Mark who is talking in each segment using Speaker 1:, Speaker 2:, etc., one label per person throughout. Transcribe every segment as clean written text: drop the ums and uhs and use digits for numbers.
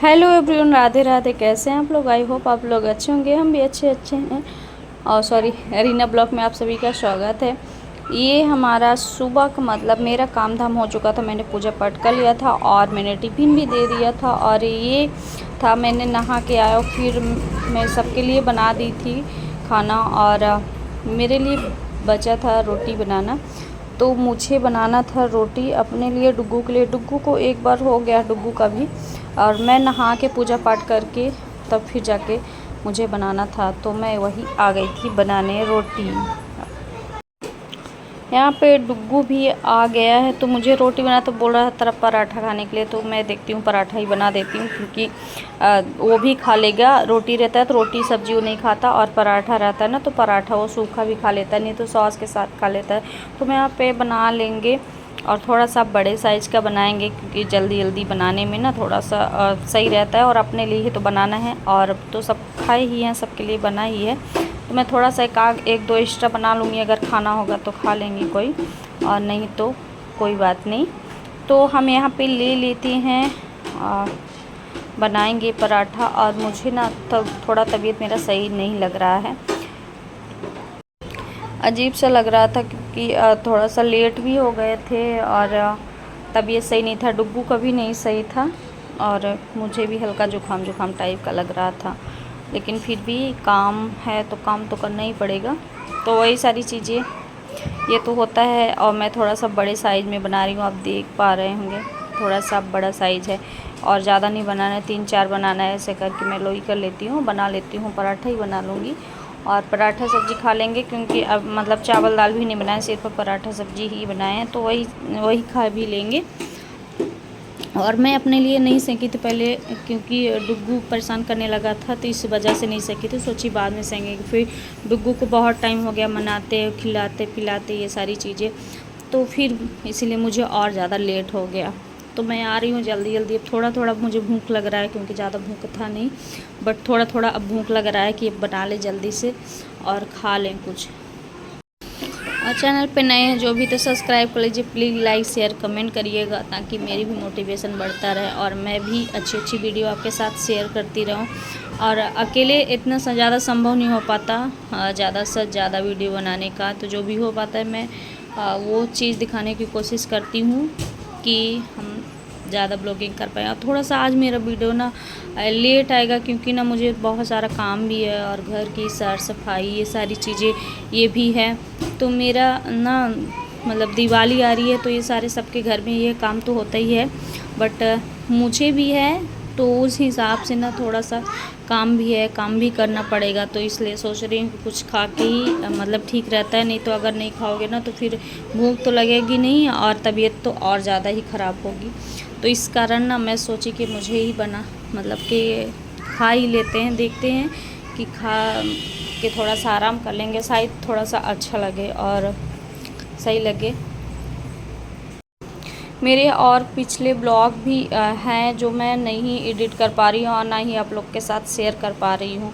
Speaker 1: Hello everyone, Radhe Radhe. कैसे हैं आप लोग? आई होप आप लोग अच्छे होंगे। हम भी अच्छे हैं। और सॉरी, रीना ब्लॉग में आप सभी का स्वागत है। ये हमारा सुबह का मतलब मेरा काम धाम हो चुका था। मैंने पूजा पाठ कर लिया था और मैंने टिफ़िन भी दे दिया था। और ये था, मैंने नहा के आया फिर मैं सबके लिए बना दी थी खाना। और मेरे लिए बचा था रोटी बनाना, तो मुझे बनाना था रोटी अपने लिए, डुग्गू के लिए। डुग्गू को एक बार हो गया, डुग्गू का भी। और मैं नहा के पूजा पाठ करके तब फिर जाके मुझे बनाना था, तो मैं वही आ गई थी बनाने रोटी। यहाँ पे डुग्गू भी आ गया है, तो मुझे रोटी बना तो बोल रहा था तरफ पराठा खाने के लिए। तो मैं देखती हूँ पराठा ही बना देती हूँ, क्योंकि वो भी खा लेगा। रोटी रहता है तो रोटी सब्जी वो नहीं खाता, और पराठा रहता है ना तो पराठा वो सूखा भी खा लेता है, नहीं तो सॉस के साथ खा लेता है। तो मैं यहाँ पे बना लेंगे, और थोड़ा सा बड़े साइज़ का बनाएंगे, क्योंकि जल्दी जल्दी बनाने में ना थोड़ा सा सही रहता है। और अपने लिए ही तो बनाना है, और तो सब खाए ही हैं, सबके लिए बना ही है। तो मैं थोड़ा सा एक दो एक्स्ट्रा बना लूँगी, अगर खाना होगा तो खा लेंगे कोई, और नहीं तो कोई बात नहीं। तो हम यहाँ पे ले लेते हैं, बनाएंगे पराठा। और मुझे ना थोड़ा तबीयत मेरा सही नहीं लग रहा है, अजीब सा लग रहा था, क्योंकि थोड़ा सा लेट भी हो गए थे और तबीयत सही नहीं था। डुग्गू का भी नहीं सही था, और मुझे भी हल्का जुकाम टाइप का लग रहा था। लेकिन फिर भी काम है तो काम तो करना ही पड़ेगा। तो वही सारी चीज़ें, ये तो होता है। और मैं थोड़ा सा बड़े साइज़ में बना रही हूँ, आप देख पा रहे होंगे। थोड़ा सा बड़ा साइज़ है, और ज़्यादा नहीं बनाना है, 3-4 बनाना है। ऐसे करके मैं लोई कर लेती हूँ, बना लेती हूँ। पराठा ही बना लूँगी, और पराठा सब्ज़ी खा लेंगे, क्योंकि अब मतलब चावल दाल भी नहीं बनाए, सिर्फ पराठा सब्ज़ी ही बनाए हैं, तो वही खा भी लेंगे। और मैं अपने लिए नहीं सेंकी थी पहले, क्योंकि डुग्गू परेशान करने लगा था, तो इस वजह से नहीं सेंकी थी। सोची बाद में सेंकेंगे। फिर डुग्गू को बहुत टाइम हो गया मनाते, खिलाते पिलाते ये सारी चीज़ें, तो फिर इसीलिए मुझे और ज़्यादा लेट हो गया। तो मैं आ रही हूँ जल्दी जल्दी। अब थोड़ा थोड़ा मुझे भूख लग रहा है, क्योंकि ज़्यादा भूख था नहीं, बट थोड़ा थोड़ा अब भूख लग रहा है कि अब बना लें जल्दी से और खा लें कुछ। और चैनल पे नए हैं जो भी, तो सब्सक्राइब कर लीजिए प्लीज़। लाइक शेयर कमेंट करिएगा, ताकि मेरी भी मोटिवेशन बढ़ता रहे, और मैं भी अच्छी अच्छी वीडियो आपके साथ शेयर करती रहूं। और अकेले इतना ज़्यादा संभव नहीं हो पाता ज़्यादा से ज़्यादा वीडियो बनाने का। तो जो भी हो पाता है मैं वो चीज़ दिखाने की कोशिश करती हूँ कि हम ज़्यादा ब्लॉगिंग कर पाएँ। और थोड़ा सा आज मेरा वीडियो ना लेट आएगा, क्योंकि ना मुझे बहुत सारा काम भी है, और घर की साफ सफाई ये सारी चीज़ें ये भी है। तो मेरा ना मतलब दिवाली आ रही है, तो ये सारे सबके घर में ये काम तो होता ही है, बट मुझे भी है। तो उस हिसाब से ना थोड़ा सा काम भी है, काम भी करना पड़ेगा। तो इसलिए सोच रही हूँ कि कुछ खा के ही मतलब ठीक रहता है। नहीं तो अगर नहीं खाओगे ना तो फिर भूख तो लगेगी नहीं, और तबीयत तो और ज़्यादा ही ख़राब होगी। तो इस कारण ना मैं सोची कि मुझे ही बना मतलब कि खा ही लेते हैं, देखते हैं कि खा के थोड़ा सा आराम कर लेंगे, शायद थोड़ा सा अच्छा लगे और सही लगे। मेरे और पिछले ब्लॉग भी हैं जो मैं नहीं एडिट कर पा रही हूँ, और ना ही आप लोग के साथ शेयर कर पा रही हूँ।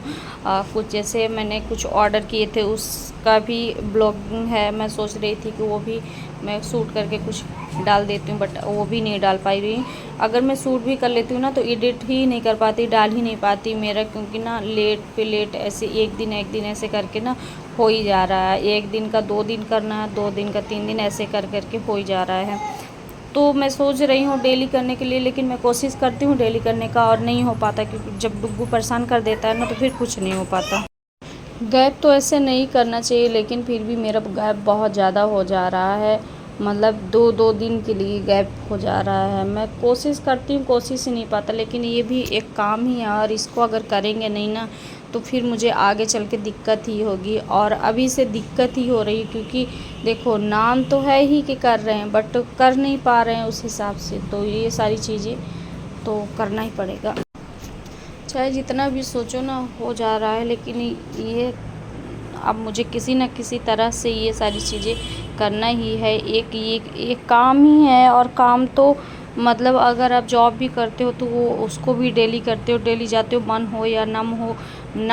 Speaker 1: कुछ जैसे मैंने कुछ ऑर्डर किए थे, उसका भी ब्लॉगिंग है। मैं सोच रही थी कि वो भी मैं शूट करके कुछ डाल देती हूँ, बट वो भी नहीं डाल पाई रही। अगर मैं शूट भी कर लेती हूँ ना, तो एडिट ही नहीं कर पाती, डाल ही नहीं पाती मेरा, क्योंकि ना लेट पे लेट ऐसे एक दिन ऐसे करके ना हो ही जा रहा है। एक दिन का 2 दिन करना है, 2 दिन का 3 दिन, ऐसे कर करके हो ही जा रहा है। तो मैं सोच रही हूँ डेली करने के लिए, लेकिन मैं कोशिश करती हूँ डेली करने का, और नहीं हो पाता, क्योंकि जब डुग्गू परेशान कर देता है ना, तो फिर कुछ नहीं हो पाता। गैप तो ऐसे नहीं करना चाहिए, लेकिन फिर भी मेरा गैप बहुत ज़्यादा हो जा रहा है। मतलब 2-2 दिन के लिए गैप हो जा रहा है। मैं कोशिश करती हूँ, कोशिश ही नहीं पाता, लेकिन ये भी एक काम ही है, और इसको अगर करेंगे नहीं ना, तो फिर मुझे आगे चल के दिक्कत ही होगी। और अभी से दिक्कत ही हो रही है, क्योंकि देखो नाम तो है ही कि कर रहे हैं, बट कर नहीं पा रहे हैं उस हिसाब से। तो ये सारी चीज़ें तो करना ही पड़ेगा, चाहे जितना भी सोचो ना हो जा रहा है। लेकिन ये अब मुझे किसी न किसी तरह से ये सारी चीज़ें करना ही है। एक काम ही है, और काम तो मतलब अगर आप जॉब भी करते हो तो वो उसको भी डेली करते हो, डेली जाते हो, मन हो या ना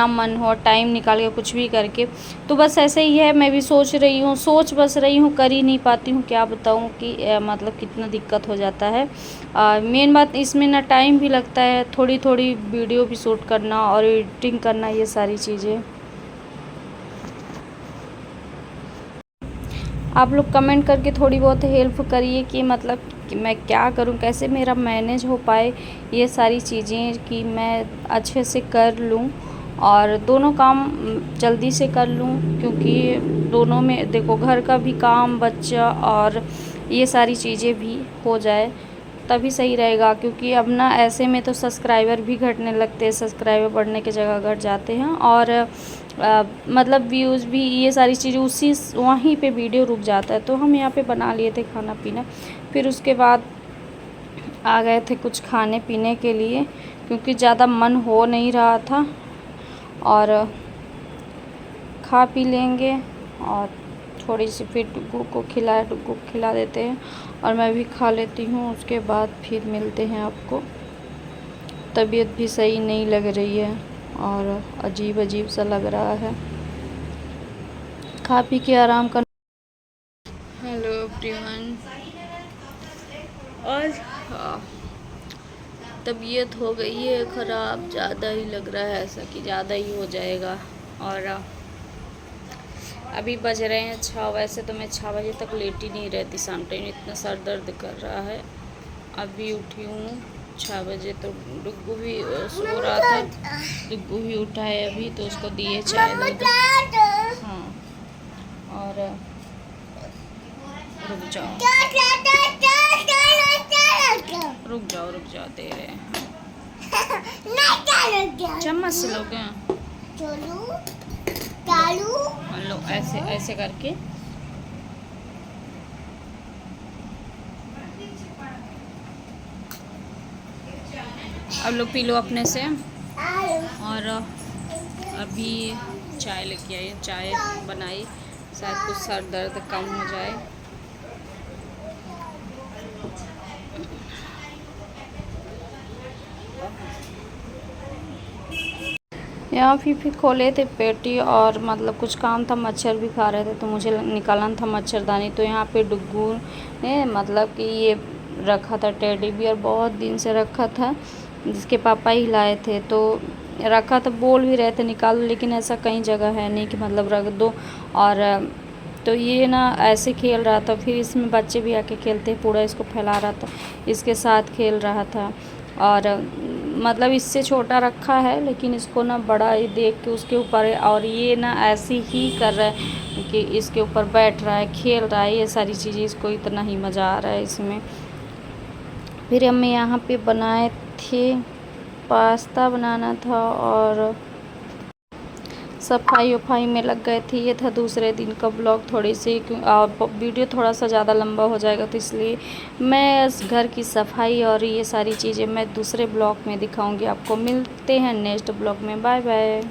Speaker 1: मन हो, टाइम निकाल के कुछ भी करके। तो बस ऐसे ही है, मैं भी सोच बस रही हूँ, कर ही नहीं पाती हूँ। क्या बताऊँ कि मतलब कितना दिक्कत हो जाता है। मेन बात इसमें ना टाइम भी लगता है, थोड़ी थोड़ी वीडियो भी शूट करना और एडिटिंग करना, ये सारी चीज़ें। आप लोग कमेंट करके थोड़ी बहुत हेल्प करिए कि मतलब कि मैं क्या करूं, कैसे मेरा मैनेज हो पाए ये सारी चीज़ें, कि मैं अच्छे से कर लूं और दोनों काम जल्दी से कर लूं। क्योंकि दोनों में देखो, घर का भी काम, बच्चा और ये सारी चीज़ें भी हो जाए तभी सही रहेगा। क्योंकि अब ना ऐसे में तो सब्सक्राइबर भी घटने लगते हैं, सब्सक्राइबर बढ़ने की जगह घट जाते हैं और मतलब व्यूज़ भी, ये सारी चीज़ें उसी वहीं पे वीडियो रुक जाता है। तो हम यहाँ पे बना लिए थे खाना पीना, फिर उसके बाद आ गए थे कुछ खाने पीने के लिए, क्योंकि ज़्यादा मन हो नहीं रहा था। और खा पी लेंगे और थोड़ी सी फिर डुग्गू को खिला देते हैं और मैं भी खा लेती हूँ। उसके बाद फिर मिलते हैं आपको। तबीयत भी सही नहीं लग रही है और अजीब अजीब सा लग रहा है। खा पी के आराम कर। Hello everyone. और तबीयत हो गई है ख़राब, ज़्यादा ही लग रहा है ऐसा कि ज़्यादा ही हो जाएगा। और अभी बज रहे हैं 6। वैसे तो मैं 6 बजे तक लेटी नहीं रहती शाम टाइम, इतना सर दर्द कर रहा है। अभी उठी हूँ 6 बजे, तो डुग्गू भी सो रहा था। डुग्गू भी उठा है अभी, तो उसको दिए चाय दूध। हाँ, और रुक जाओ दे रहे हैं। चम्मच से लोगे लो, ऐसे ऐसे करके। अब लोग पी लो अपने से। और अभी चाय लेके आई, चाय बनाई, शायद कुछ सर दर्द कम हो जाए। यहाँ फिर खोले थे पेटी और मतलब कुछ काम था, मच्छर भी खा रहे थे तो मुझे निकालना था मच्छरदानी। तो यहाँ पे डुग्गू ने मतलब कि ये रखा था टेडी बियर, बहुत दिन से रखा था, जिसके पापा ही लाए थे। तो रखा था, बोल भी रहे थे निकाल लो, लेकिन ऐसा कहीं जगह है नहीं कि मतलब रख दो। और तो ये ना ऐसे खेल रहा था, फिर इसमें बच्चे भी आके खेलते, पूरा इसको फैला रहा था, इसके साथ खेल रहा था। और मतलब इससे छोटा रखा है, लेकिन इसको ना बड़ा ही देख के उसके ऊपर, और ये ना ऐसे ही कर रहा है कि इसके ऊपर बैठ रहा है, खेल रहा है, ये सारी चीज़ें, इसको इतना ही मज़ा आ रहा है इसमें। फिर हमें यहाँ पे बनाए थे, पास्ता बनाना था और सफाई वफाई में लग गए थे। ये था दूसरे दिन का ब्लॉग। थोड़ी सी वीडियो थोड़ा सा ज़्यादा लंबा हो जाएगा, तो इसलिए मैं इस घर की सफाई और ये सारी चीज़ें मैं दूसरे ब्लॉग में दिखाऊंगी आपको। मिलते हैं नेक्स्ट ब्लॉग में, बाय बाय।